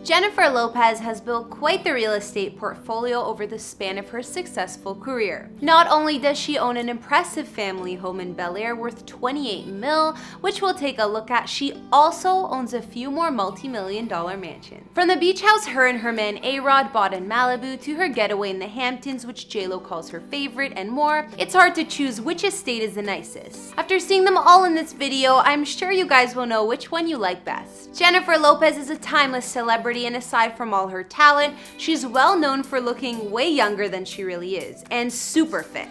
Jennifer Lopez has built quite the real estate portfolio over the span of her successful career. Not only does she own an impressive family home in Bel Air worth $28 million, which we'll take a look at, she also owns a few more multi-million-dollar mansions. From the beach house her and her man A.Rod bought in Malibu to her getaway in the Hamptons, which J.Lo calls her favorite, and more, it's hard to choose which estate is the nicest. After seeing them all in this video, I'm sure you guys will know which one you like best. Jennifer Lopez is a timeless celebrity, and aside from all her talent, she's well known for looking way younger than she really is, and super fit.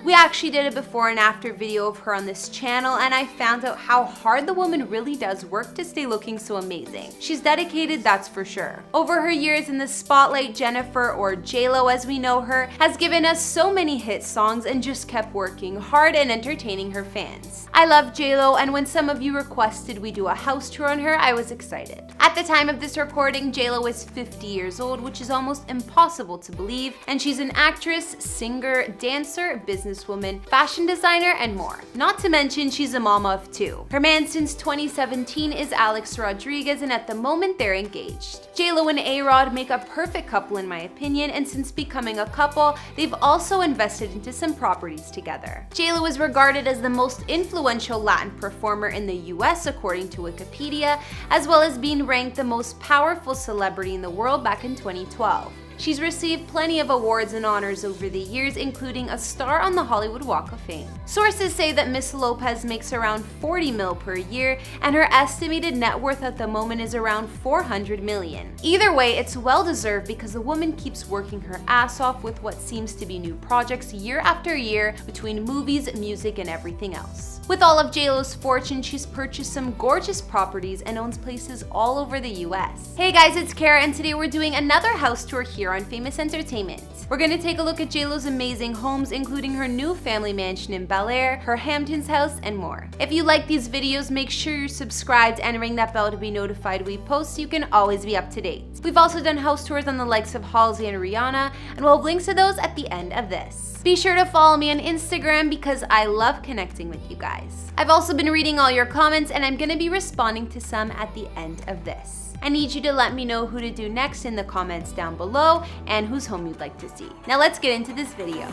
We actually did a before and after video of her on this channel, and I found out how hard the woman really does work to stay looking so amazing. She's dedicated, that's for sure. Over her years in the spotlight, Jennifer, or J.Lo as we know her, has given us so many hit songs and just kept working hard and entertaining her fans. I love J.Lo, and when some of you requested we do a house tour on her, I was excited. At the time of this recording, J.Lo is 50 years old, which is almost impossible to believe, and she's an actress, singer, dancer, businesswoman, fashion designer, and more. Not to mention, she's a mama of two. Her man since 2017 is Alex Rodriguez, and at the moment they're engaged. J.Lo and A.Rod make a perfect couple in my opinion, and since becoming a couple, they've also invested into some properties together. J.Lo is regarded as the most influential Latin performer in the US according to Wikipedia, as well as being ranked the most powerful celebrity in the world back in 2012. She's received plenty of awards and honors over the years, including a star on the Hollywood Walk of Fame. Sources say that Miss Lopez makes around $40 million per year, and her estimated net worth at the moment is around $400 million. Either way, it's well deserved because the woman keeps working her ass off with what seems to be new projects year after year between movies, music, and everything else. With all of J.Lo's fortune, she's purchased some gorgeous properties and owns places all over the US. Hey guys, it's Kara, and today we're doing another house tour here on Famous Entertainment. We're gonna take a look at J.Lo's amazing homes, including her new family mansion in Bel Air, her Hamptons house, and more. If you like these videos, make sure you're subscribed and ring that bell to be notified we post so you can always be up to date. We've also done house tours on the likes of Halsey and Rihanna, and we'll have links to those at the end of this. Be sure to follow me on Instagram because I love connecting with you guys. I've also been reading all your comments, and I'm gonna be responding to some at the end of this. I need you to let me know who to do next in the comments down below and whose home you'd like to see. Now let's get into this video.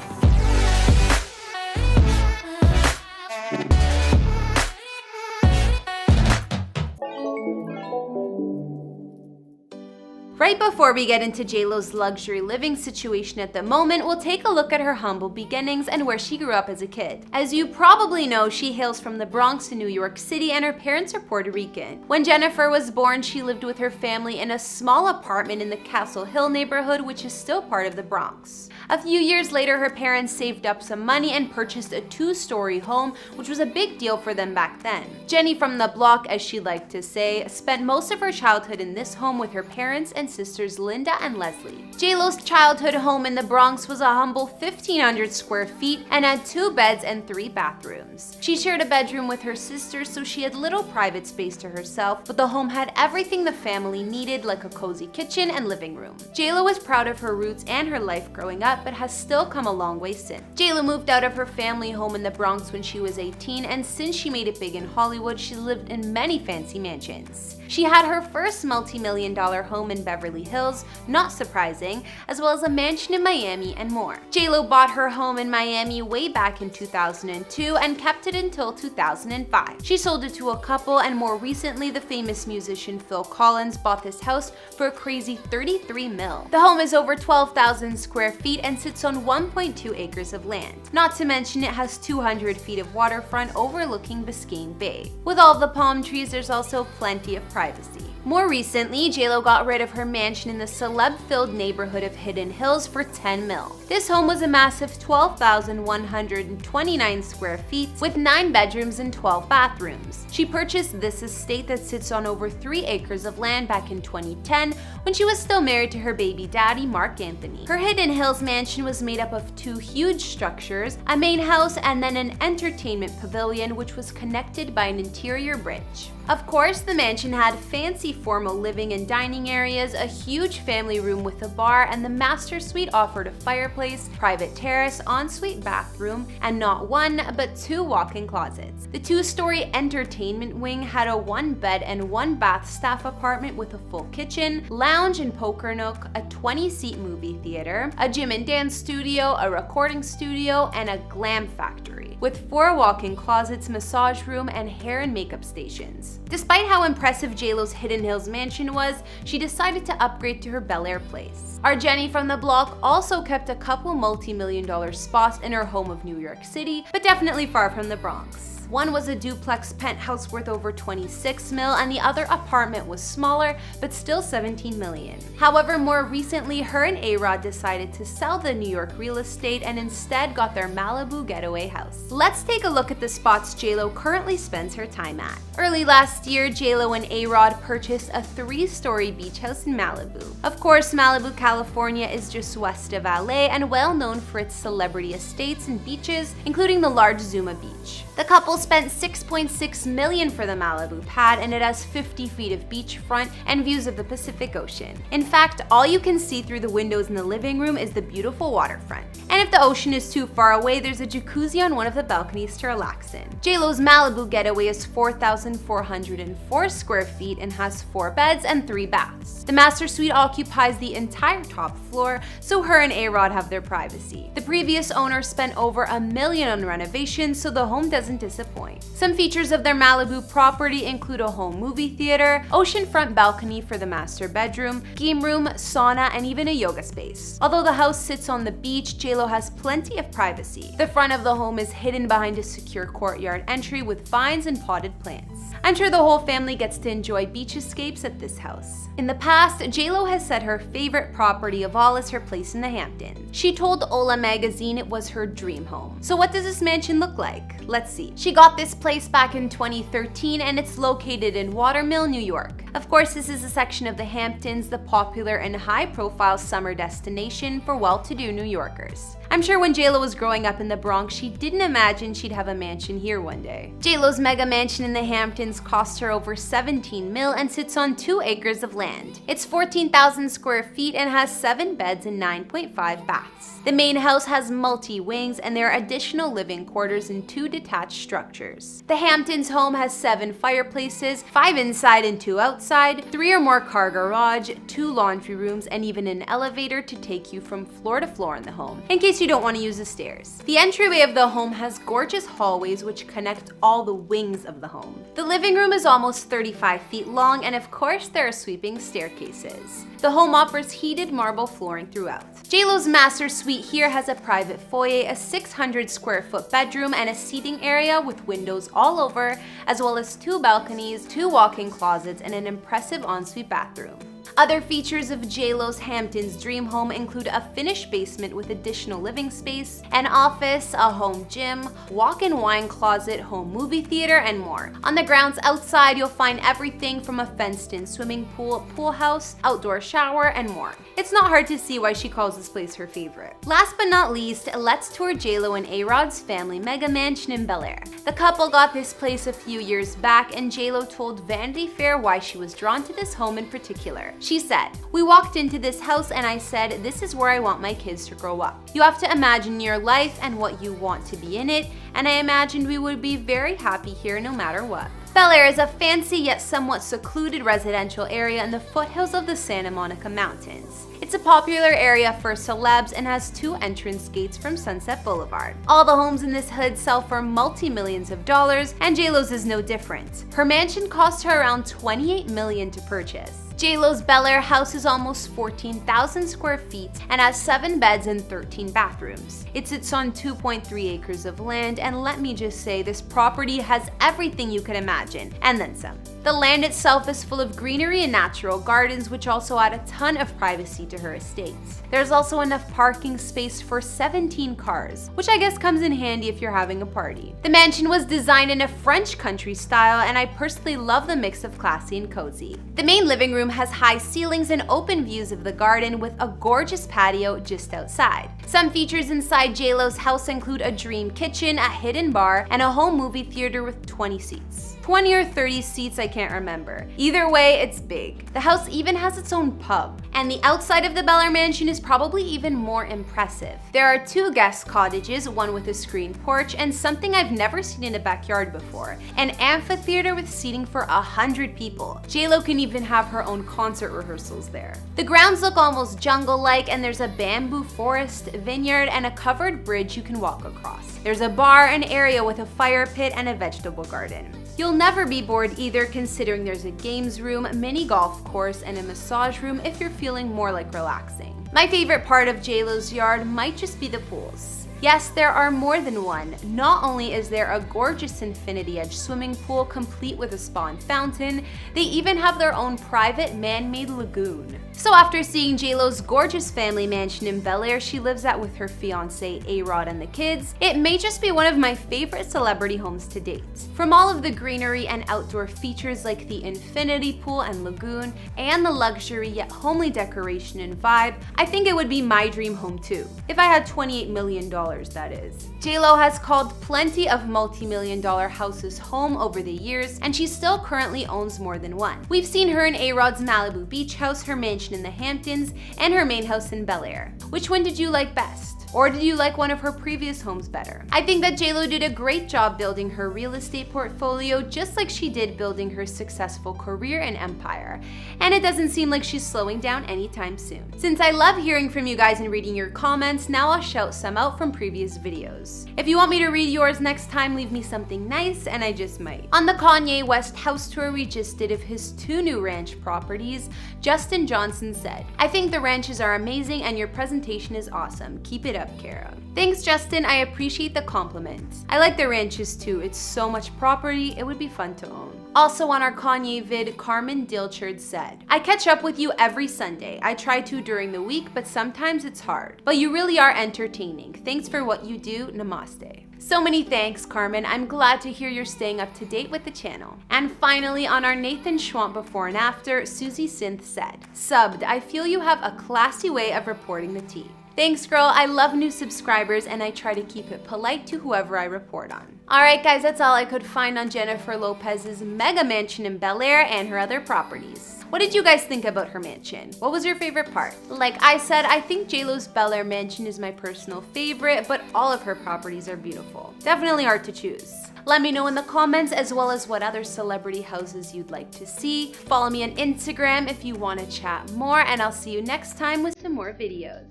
Right before we get into J.Lo's luxury living situation at the moment, we'll take a look at her humble beginnings and where she grew up as a kid. As you probably know, she hails from the Bronx in New York City, and her parents are Puerto Rican. When Jennifer was born, she lived with her family in a small apartment in the Castle Hill neighborhood, which is still part of the Bronx. A few years later, her parents saved up some money and purchased a 2-story home, which was a big deal for them back then. Jenny from the block, as she liked to say, spent most of her childhood in this home with her parents and sisters Linda and Leslie. J.Lo's childhood home in the Bronx was a humble 1,500 square feet and had 2 beds and 3 bathrooms. She shared a bedroom with her sisters, so she had little private space to herself, but the home had everything the family needed, like a cozy kitchen and living room. J.Lo was proud of her roots and her life growing up, but has still come a long way since. J.Lo moved out of her family home in the Bronx when she was 18, and since she made it big in Hollywood, she lived in many fancy mansions. She had her first multi-million-dollar home in Beverly Hills, not surprising, as well as a mansion in Miami and more. J.Lo bought her home in Miami way back in 2002 and kept it until 2005. She sold it to a couple, and more recently, the famous musician Phil Collins bought this house for a crazy $33 million. The home is over 12,000 square feet and sits on 1.2 acres of land. Not to mention, it has 200 feet of waterfront overlooking Biscayne Bay. With all the palm trees, there's also plenty of privacy. More recently, J.Lo got rid of her mansion in the celeb-filled neighborhood of Hidden Hills for $10 million. This home was a massive 12,129 square feet with 9 bedrooms and 12 bathrooms. She purchased this estate that sits on over 3 acres of land back in 2010 when she was still married to her baby daddy, Mark Anthony. Her Hidden Hills mansion was made up of 2 huge structures, a main house and then an entertainment pavilion which was connected by an interior bridge. Of course, the mansion had fancy formal living and dining areas, a huge family room with a bar, and the master suite offered a fireplace, private terrace, ensuite bathroom, and not one, but 2 walk-in closets. The 2-story entertainment wing had a 1-bed and 1-bath staff apartment with a full kitchen, lounge and poker nook, a 20-seat movie theater, a gym and dance studio, a recording studio, and a glam factory, with 4 walk-in closets, massage room, and hair and makeup stations. Despite how impressive J.Lo's Hidden Hills mansion was, she decided to upgrade to her Bel Air place. Our Jenny from the block also kept a couple multi-million-dollar spots in her home of New York City, but definitely far from the Bronx. One was a duplex penthouse worth over 26 mil, and the other apartment was smaller, but still 17 million. However, more recently, her and A.Rod decided to sell the New York real estate and instead got their Malibu getaway house. Let's take a look at the spots J.Lo currently spends her time at. Early last year, J.Lo and A.Rod purchased a 3-story beach house in Malibu. Of course, Malibu, California is just west of LA and well known for its celebrity estates and beaches, including the large Zuma Beach. The couple spent $6.6 million for the Malibu pad, and it has 50 feet of beachfront and views of the Pacific Ocean. In fact, all you can see through the windows in the living room is the beautiful waterfront. And if the ocean is too far away, there's a jacuzzi on one of the balconies to relax in. J.Lo's Malibu getaway is 4,404 square feet and has 4 beds and 3 baths. The master suite occupies the entire top floor, so her and A.Rod have their privacy. The previous owner spent over $1 million on renovations, so the home doesn't disappoint. Some features of their Malibu property include a home movie theater, oceanfront balcony for the master bedroom, game room, sauna, and even a yoga space. Although the house sits on the beach, J.Lo has plenty of privacy. The front of the home is hidden behind a secure courtyard entry with vines and potted plants. I'm sure the whole family gets to enjoy beach escapes at this house. In the past, J.Lo has said her favorite property of all is her place in the Hamptons. She told Ola magazine it was her dream home. So what does this mansion look like? Let's see. She got this place back in 2013 and it's located in Watermill, New York. Of course, this is a section of the Hamptons, the popular and high-profile summer destination for well-to-do New Yorkers. I'm sure when J.Lo was growing up in the Bronx, she didn't imagine she'd have a mansion here one day. J.Lo's mega mansion in the Hamptons cost her over 17 mil and sits on 2 acres of land. It's 14,000 square feet and has 7 beds and 9.5 baths. The main house has multi-wings and there are additional living quarters and 2 detached structures. The Hamptons home has 7 fireplaces, 5 inside and 2 outside, 3 or more car garage, 2 laundry rooms, and even an elevator to take you from floor to floor in the home, in case you don't want to use the stairs. The entryway of the home has gorgeous hallways which connect all the wings of the home. The living room is almost 35 feet long, and of course there are sweeping staircases. The home offers heated marble flooring throughout. J.Lo's master suite here has a private foyer, a 600 square foot bedroom, and a seating area with windows all over, as well as 2 balconies, 2 walk-in closets, and an impressive ensuite bathroom. Other features of J.Lo's Hamptons dream home include a finished basement with additional living space, an office, a home gym, walk-in wine closet, home movie theater, and more. On the grounds outside, you'll find everything from a fenced-in swimming pool, pool house, outdoor shower, and more. It's not hard to see why she calls this place her favorite. Last but not least, let's tour J.Lo and A.Rod's family mega mansion in Bel Air. The couple got this place a few years back, and J.Lo told Vanity Fair why she was drawn to this home in particular. She said, "We walked into this house and I said, this is where I want my kids to grow up. You have to imagine your life and what you want to be in it, and I imagined we would be very happy here no matter what." Bel Air is a fancy yet somewhat secluded residential area in the foothills of the Santa Monica Mountains. It's a popular area for celebs and has 2 entrance gates from Sunset Boulevard. All the homes in this hood sell for multi-millions of dollars, and J.Lo's is no different. Her mansion cost her around $28 million to purchase. J.Lo's Bel Air house is almost 14,000 square feet and has 7 beds and 13 bathrooms. It sits on 2.3 acres of land, and let me just say, this property has everything you could imagine, and then some. The land itself is full of greenery and natural gardens, which also add a ton of privacy to her estate. There's also enough parking space for 17 cars, which I guess comes in handy if you're having a party. The mansion was designed in a French country style, and I personally love the mix of classy and cozy. The main living room has high ceilings and open views of the garden with a gorgeous patio just outside. Some features inside J.Lo's house include a dream kitchen, a hidden bar, and a home movie theater with 20 seats. 20 or 30 seats, I can't remember. Either way, it's big. The house even has its own pub. And the outside of the Bel Air mansion is probably even more impressive. There are 2 guest cottages, one with a screened porch, and something I've never seen in a backyard before, an amphitheater with seating for 100 people. J.Lo can even have her own concert rehearsals there. The grounds look almost jungle-like, and there's a bamboo forest, vineyard, and a covered bridge you can walk across. There's a bar, an area with a fire pit, and a vegetable garden. You'll never be bored either, considering there's a games room, mini golf course, and a massage room if you're feeling more like relaxing. My favorite part of J.Lo's yard might just be the pools. Yes, there are more than one. Not only is there a gorgeous infinity edge swimming pool complete with a spa and fountain, they even have their own private man-made lagoon. So after seeing J.Lo's gorgeous family mansion in Bel Air she lives at with her fiance A.Rod and the kids, it may just be one of my favorite celebrity homes to date. From all of the greenery and outdoor features like the infinity pool and lagoon, and the luxury yet homely decoration and vibe, I think it would be my dream home too. If I had $28 million, that is. J.Lo has called plenty of multi-million-dollar houses home over the years, and she still currently owns more than one. We've seen her in A.Rod's Malibu beach house, her mansion in the Hamptons, and her main house in Bel Air. Which one did you like best? Or did you like one of her previous homes better? I think that J.Lo did a great job building her real estate portfolio, just like she did building her successful career and empire. And it doesn't seem like she's slowing down anytime soon. Since I love hearing from you guys and reading your comments, now I'll shout some out from previous videos. If you want me to read yours next time, leave me something nice and I just might. On the Kanye West house tour we just did of his 2 new ranch properties, Justin Johnson said, "I think the ranches are amazing and your presentation is awesome. Keep it up, Kara." Thanks, Justin. I appreciate the compliment. I like the ranches too. It's so much property, it would be fun to own. Also on our Kanye vid, Carmen Dilchard said, "I catch up with you every Sunday. I try to during the week, but sometimes it's hard. But you really are entertaining. Thanks for what you do. Namaste." So many thanks, Carmen. I'm glad to hear you're staying up to date with the channel. And finally, on our Nathan Schwamp before and after, Susie Synth said, "Subbed, I feel you have a classy way of reporting the tea." Thanks, girl. I love new subscribers and I try to keep it polite to whoever I report on. Alright guys, that's all I could find on Jennifer Lopez's mega mansion in Bel Air and her other properties. What did you guys think about her mansion? What was your favorite part? Like I said, I think J.Lo's Bel Air mansion is my personal favorite, but all of her properties are beautiful. Definitely hard to choose. Let me know in the comments as well as what other celebrity houses you'd like to see. Follow me on Instagram if you want to chat more, and I'll see you next time with some more videos.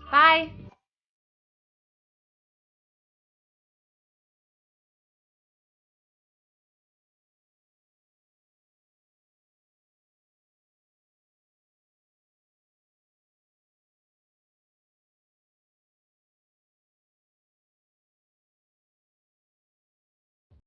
Bye!